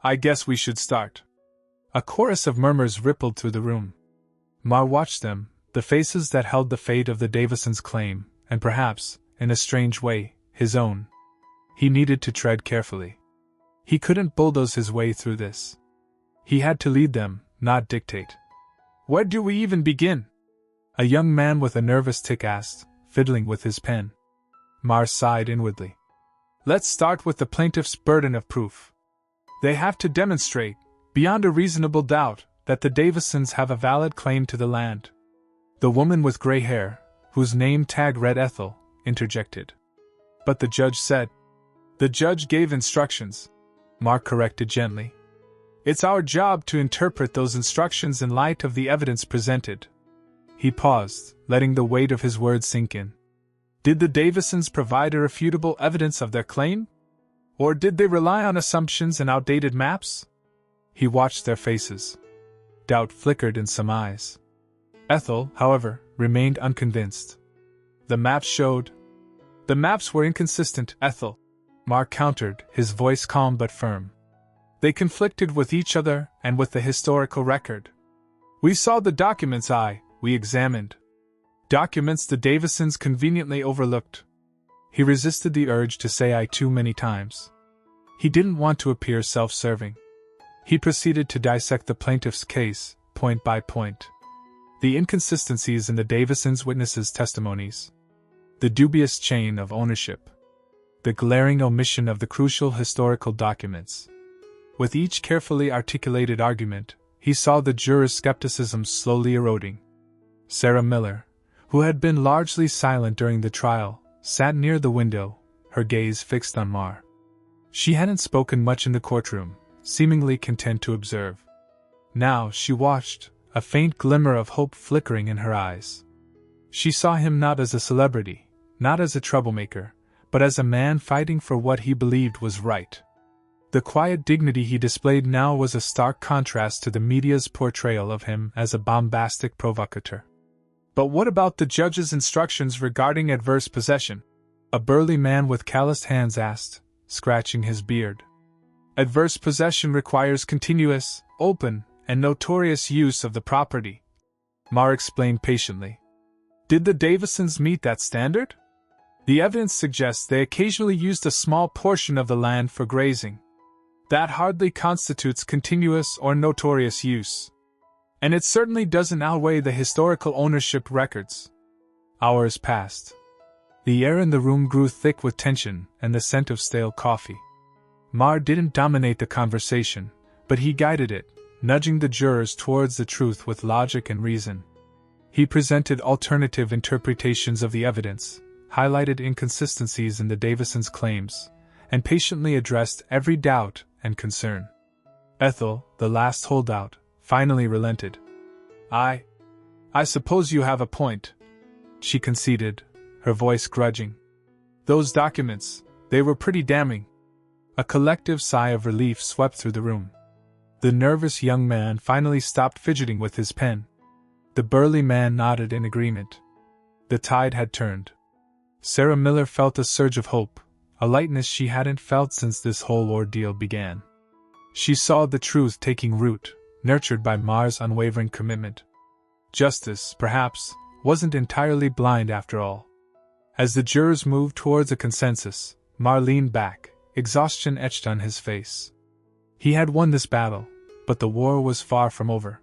"I guess we should start." A chorus of murmurs rippled through the room. Maher watched them, the faces that held the fate of the Davisons' claim, and perhaps, in a strange way, his own. He needed to tread carefully. He couldn't bulldoze his way through this. He had to lead them, not dictate. "Where do we even begin?" a young man with a nervous tic asked, fiddling with his pen. Maher sighed inwardly. "Let's start with the plaintiff's burden of proof. They have to demonstrate, beyond a reasonable doubt, that the Davisons have a valid claim to the land." The woman with gray hair, whose name tag read Ethel, interjected. "But the judge said." "The judge gave instructions," Maher corrected gently. "It's our job to interpret those instructions in light of the evidence presented." He paused, letting the weight of his words sink in. Did the Davisons provide irrefutable evidence of their claim? Or did they rely on assumptions and outdated maps? He watched their faces. Doubt flickered in some eyes. Ethel, however, remained unconvinced. "The maps showed." "The maps were inconsistent, Ethel," Maher countered, his voice calm but firm. "They conflicted with each other and with the historical record. We saw the documents we examined. Documents the Davisons conveniently overlooked." He resisted the urge to say "I" too many times. He didn't want to appear self-serving. He proceeded to dissect the plaintiff's case, point by point. The inconsistencies in the Davisons' witnesses' testimonies. The dubious chain of ownership. The glaring omission of the crucial historical documents. With each carefully articulated argument, he saw the jurors' skepticism slowly eroding. Sarah Miller, who had been largely silent during the trial, sat near the window, her gaze fixed on Maher. She hadn't spoken much in the courtroom, seemingly content to observe. Now she watched, a faint glimmer of hope flickering in her eyes. She saw him not as a celebrity, not as a troublemaker, but as a man fighting for what he believed was right. The quiet dignity he displayed now was a stark contrast to the media's portrayal of him as a bombastic provocateur. "But what about the judge's instructions regarding adverse possession?" a burly man with calloused hands asked, scratching his beard. "Adverse possession requires continuous, open, and notorious use of the property," Maher explained patiently. "Did the Davisons meet that standard? The evidence suggests they occasionally used a small portion of the land for grazing. That hardly constitutes continuous or notorious use. And it certainly doesn't outweigh the historical ownership records." Hours passed. The air in the room grew thick with tension and the scent of stale coffee. Maher didn't dominate the conversation, but he guided it, nudging the jurors towards the truth with logic and reason. He presented alternative interpretations of the evidence, highlighted inconsistencies in the Davisons' claims, and patiently addressed every doubt and concern. Ethel, the last holdout, finally relented. I suppose you have a point," she conceded, her voice grudging. "Those documents, they were pretty damning." A collective sigh of relief swept through the room. The nervous young man finally stopped fidgeting with his pen. The burly man nodded in agreement. The tide had turned. Sarah Miller felt a surge of hope, a lightness she hadn't felt since this whole ordeal began. She saw the truth taking root, nurtured by Maher's unwavering commitment. Justice, perhaps, wasn't entirely blind after all. As the jurors moved towards a consensus, Maher leaned back, exhaustion etched on his face. He had won this battle, but the war was far from over.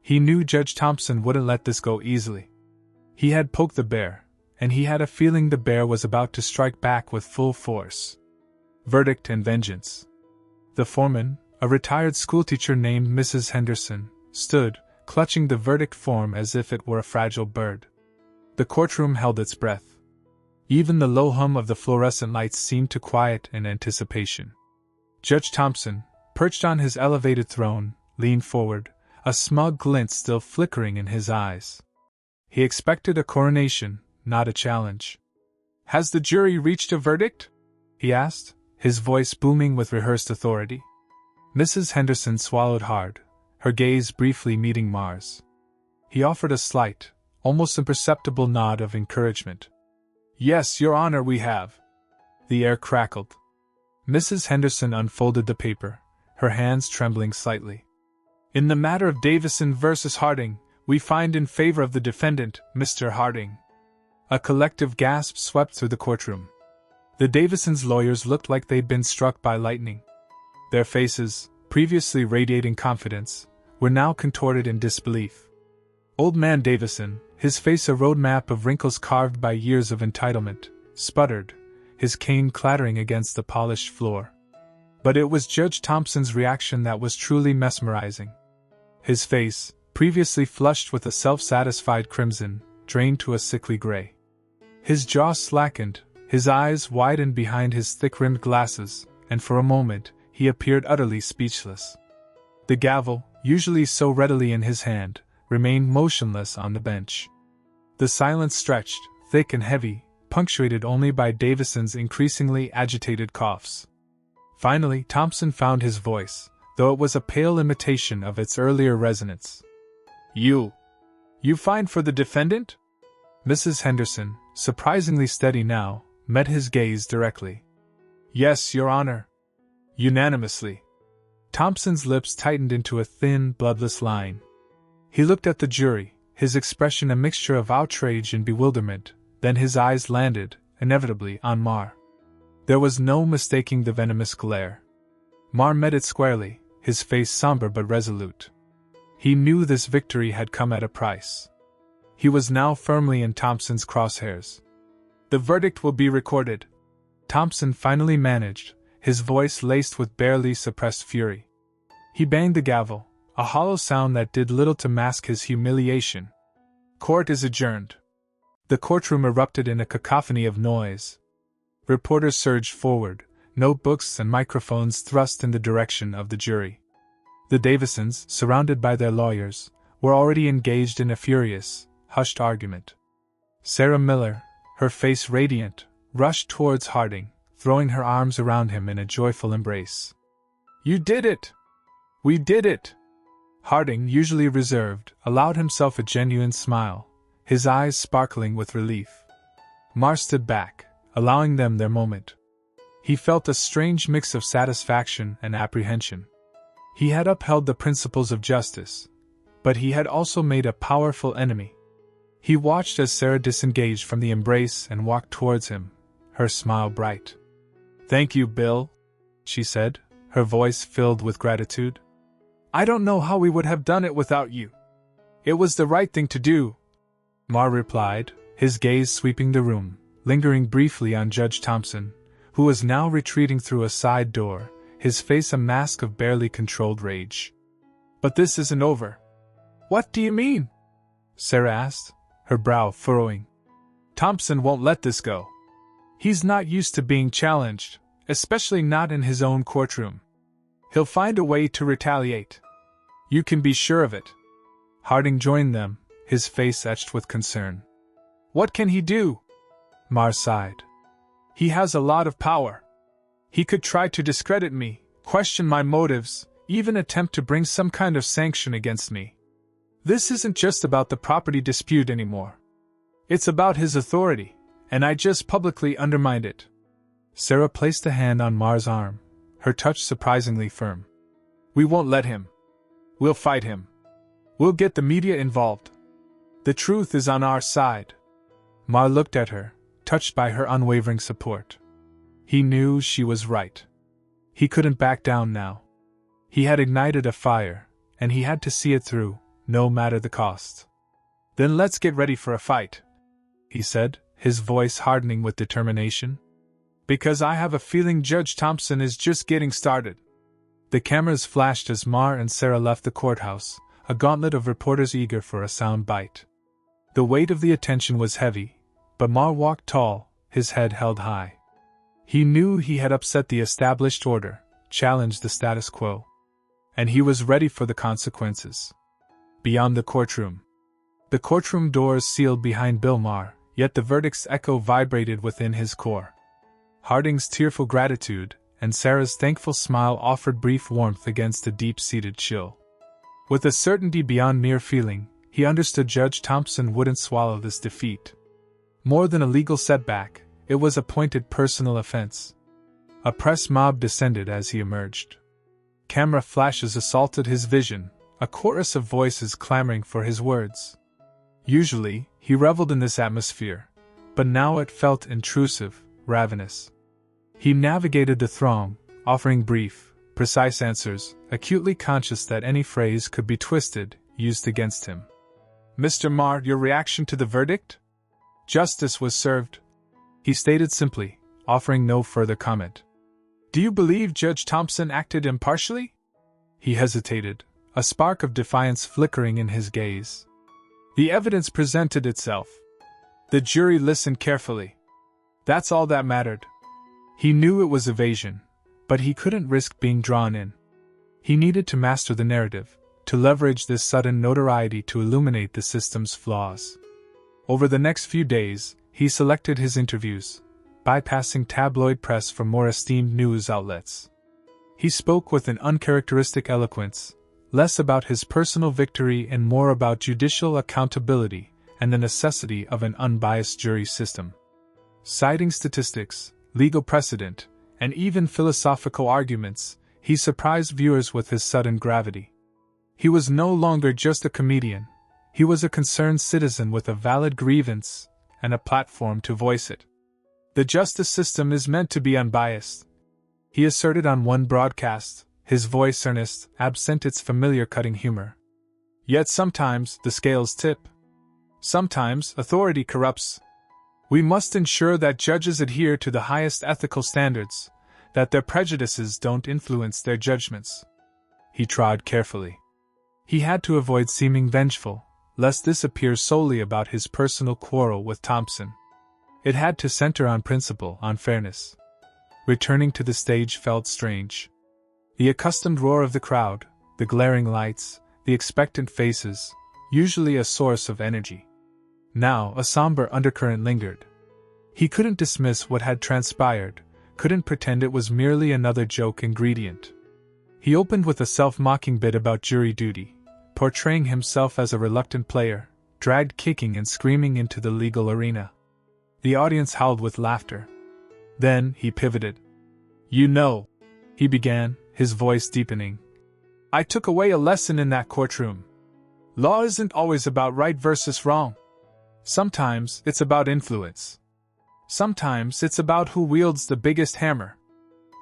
He knew Judge Thompson wouldn't let this go easily. He had poked the bear, and he had a feeling the bear was about to strike back with full force. Verdict and vengeance. The foreman, a retired schoolteacher named Mrs. Henderson, stood, clutching the verdict form as if it were a fragile bird. The courtroom held its breath. Even the low hum of the fluorescent lights seemed to quiet in anticipation. Judge Thompson, perched on his elevated throne, leaned forward, a smug glint still flickering in his eyes. He expected a coronation, not a challenge. "Has the jury reached a verdict?" he asked, his voice booming with rehearsed authority. Mrs. Henderson swallowed hard, her gaze briefly meeting Maher's. He offered a slight, almost imperceptible nod of encouragement. "Yes, Your Honor, we have." The air crackled. Mrs. Henderson unfolded the paper, her hands trembling slightly. "In the matter of Davison versus Harding, we find in favor of the defendant, Mr. Harding." A collective gasp swept through the courtroom. The Davisons' lawyers looked like they'd been struck by lightning. Their faces, previously radiating confidence, were now contorted in disbelief. Old man Davison, his face a roadmap of wrinkles carved by years of entitlement, sputtered, his cane clattering against the polished floor. But it was Judge Thompson's reaction that was truly mesmerizing. His face, previously flushed with a self-satisfied crimson, drained to a sickly gray. His jaw slackened, his eyes widened behind his thick-rimmed glasses, and for a moment, he appeared utterly speechless. The gavel, usually so readily in his hand, remained motionless on the bench. The silence stretched, thick and heavy, punctuated only by Davison's increasingly agitated coughs. Finally, Thompson found his voice, though it was a pale imitation of its earlier resonance. You find for the defendant?" Mrs. Henderson, surprisingly steady now, met his gaze directly. "Yes, Your Honor." "Unanimously." Thompson's lips tightened into a thin, bloodless line. He looked at the jury, his expression a mixture of outrage and bewilderment, then his eyes landed, inevitably, on Maher. There was no mistaking the venomous glare. Maher met it squarely, his face somber but resolute. He knew this victory had come at a price. He was now firmly in Thompson's crosshairs. "The verdict will be recorded," Thompson finally managed, his voice laced with barely suppressed fury. He banged the gavel, a hollow sound that did little to mask his humiliation. "Court is adjourned." The courtroom erupted in a cacophony of noise. Reporters surged forward, notebooks and microphones thrust in the direction of the jury. The Davisons, surrounded by their lawyers, were already engaged in a furious, hushed argument. Sarah Miller, her face radiant, rushed towards Harding, throwing her arms around him in a joyful embrace. "You did it! We did it!" Harding, usually reserved, allowed himself a genuine smile, his eyes sparkling with relief. Maher stood back, allowing them their moment. He felt a strange mix of satisfaction and apprehension. He had upheld the principles of justice, but he had also made a powerful enemy. He watched as Sarah disengaged from the embrace and walked towards him, her smile bright. "Thank you, Bill," she said, her voice filled with gratitude. "I don't know how we would have done it without you." "It was the right thing to do," Maher replied, his gaze sweeping the room, lingering briefly on Judge Thompson, who was now retreating through a side door, his face a mask of barely controlled rage. "But this isn't over." "What do you mean?" Sarah asked, her brow furrowing. "Thompson won't let this go. He's not used to being challenged, especially not in his own courtroom. He'll find a way to retaliate. You can be sure of it." Harding joined them, his face etched with concern. "What can he do?" Maher sighed. "He has a lot of power. He could try to discredit me, question my motives, even attempt to bring some kind of sanction against me. This isn't just about the property dispute anymore. It's about his authority, and I just publicly undermined it." Sarah placed a hand on Maher's arm, her touch surprisingly firm. "We won't let him. We'll fight him. We'll get the media involved. The truth is on our side." Maher looked at her, touched by her unwavering support. He knew she was right. He couldn't back down now. He had ignited a fire, and he had to see it through, no matter the cost. "Then let's get ready for a fight," he said, his voice hardening with determination. "Because I have a feeling Judge Thompson is just getting started." The cameras flashed as Maher and Sarah left the courthouse, a gauntlet of reporters eager for a sound bite. The weight of the attention was heavy, but Maher walked tall, his head held high. He knew he had upset the established order, challenged the status quo. And he was ready for the consequences. Beyond the courtroom. The courtroom doors sealed behind Bill Maher, yet the verdict's echo vibrated within his core. Harding's tearful gratitude and Sarah's thankful smile offered brief warmth against a deep-seated chill. With a certainty beyond mere feeling, he understood Judge Thompson wouldn't swallow this defeat. More than a legal setback, it was a pointed personal offense. A press mob descended as he emerged. Camera flashes assaulted his vision, a chorus of voices clamoring for his words. Usually, he reveled in this atmosphere, but now it felt intrusive, ravenous. He navigated the throng, offering brief, precise answers, acutely conscious that any phrase could be twisted, used against him. "Mr. Maher, your reaction to the verdict?" "Justice was served," he stated simply, offering no further comment. "Do you believe Judge Thompson acted impartially?" He hesitated, a spark of defiance flickering in his gaze. The evidence presented itself. The jury listened carefully. That's all that mattered. He knew it was evasion, but he couldn't risk being drawn in. He needed to master the narrative, to leverage this sudden notoriety to illuminate the system's flaws. Over the next few days, he selected his interviews, bypassing tabloid press for more esteemed news outlets. He spoke with an uncharacteristic eloquence, less about his personal victory and more about judicial accountability and the necessity of an unbiased jury system. Citing statistics, legal precedent, and even philosophical arguments, he surprised viewers with his sudden gravity. He was no longer just a comedian, he was a concerned citizen with a valid grievance and a platform to voice it. "The justice system is meant to be unbiased," he asserted on one broadcast, his voice earnest, absent its familiar cutting humor. "Yet sometimes the scales tip. Sometimes authority corrupts. We must ensure that judges adhere to the highest ethical standards, that their prejudices don't influence their judgments." He trod carefully. He had to avoid seeming vengeful, lest this appear solely about his personal quarrel with Thompson. It had to center on principle, on fairness. Returning to the stage felt strange. The accustomed roar of the crowd, the glaring lights, the expectant faces, usually a source of energy. Now a somber undercurrent lingered. He couldn't dismiss what had transpired, couldn't pretend it was merely another joke ingredient. He opened with a self-mocking bit about jury duty, portraying himself as a reluctant player, dragged kicking and screaming into the legal arena. The audience howled with laughter. Then he pivoted. "You know," he began, his voice deepening, "I took away a lesson in that courtroom. Law isn't always about right versus wrong. Sometimes it's about influence. Sometimes it's about who wields the biggest hammer."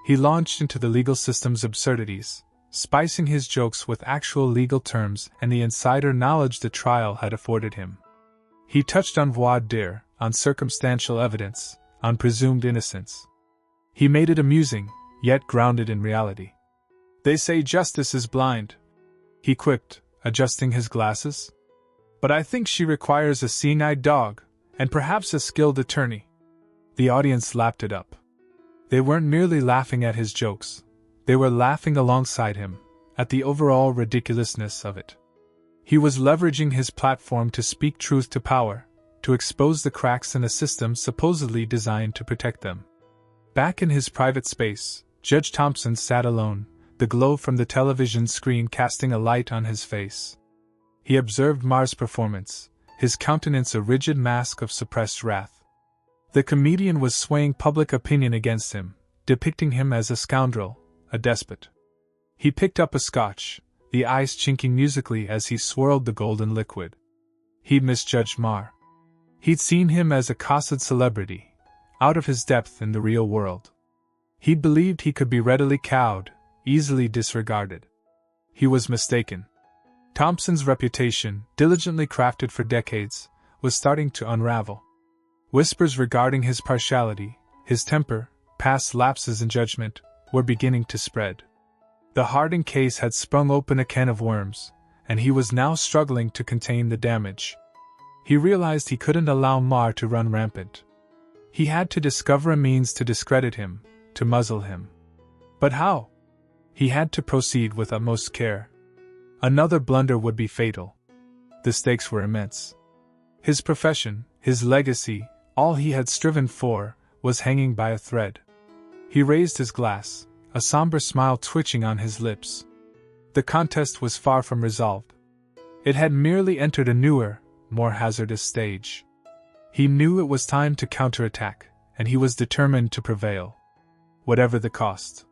He launched into the legal system's absurdities, spicing his jokes with actual legal terms and the insider knowledge the trial had afforded him. He touched on voir dire, on circumstantial evidence, on presumed innocence. He made it amusing, yet grounded in reality. "They say justice is blind," he quipped, adjusting his glasses. "But I think she requires a seeing-eyed dog, and perhaps a skilled attorney." The audience lapped it up. They weren't merely laughing at his jokes, they were laughing alongside him, at the overall ridiculousness of it. He was leveraging his platform to speak truth to power, to expose the cracks in a system supposedly designed to protect them. Back in his private space, Judge Thompson sat alone, the glow from the television screen casting a light on his face. He observed Maher's performance, his countenance a rigid mask of suppressed wrath. The comedian was swaying public opinion against him, depicting him as a scoundrel, a despot. He picked up a scotch, the ice chinking musically as he swirled the golden liquid. He'd misjudged Maher. He'd seen him as a cosseted celebrity, out of his depth in the real world. He believed he could be readily cowed, easily disregarded. He was mistaken. Thompson's reputation, diligently crafted for decades, was starting to unravel. Whispers regarding his partiality, his temper, past lapses in judgment, were beginning to spread. The Harding case had sprung open a can of worms, and he was now struggling to contain the damage. He realized he couldn't allow Maher to run rampant. He had to discover a means to discredit him, to muzzle him. But how? He had to proceed with utmost care. Another blunder would be fatal. The stakes were immense. His profession, his legacy, all he had striven for, was hanging by a thread. He raised his glass, a somber smile twitching on his lips. The contest was far from resolved. It had merely entered a newer, more hazardous stage. He knew it was time to counterattack, and he was determined to prevail. Whatever the cost.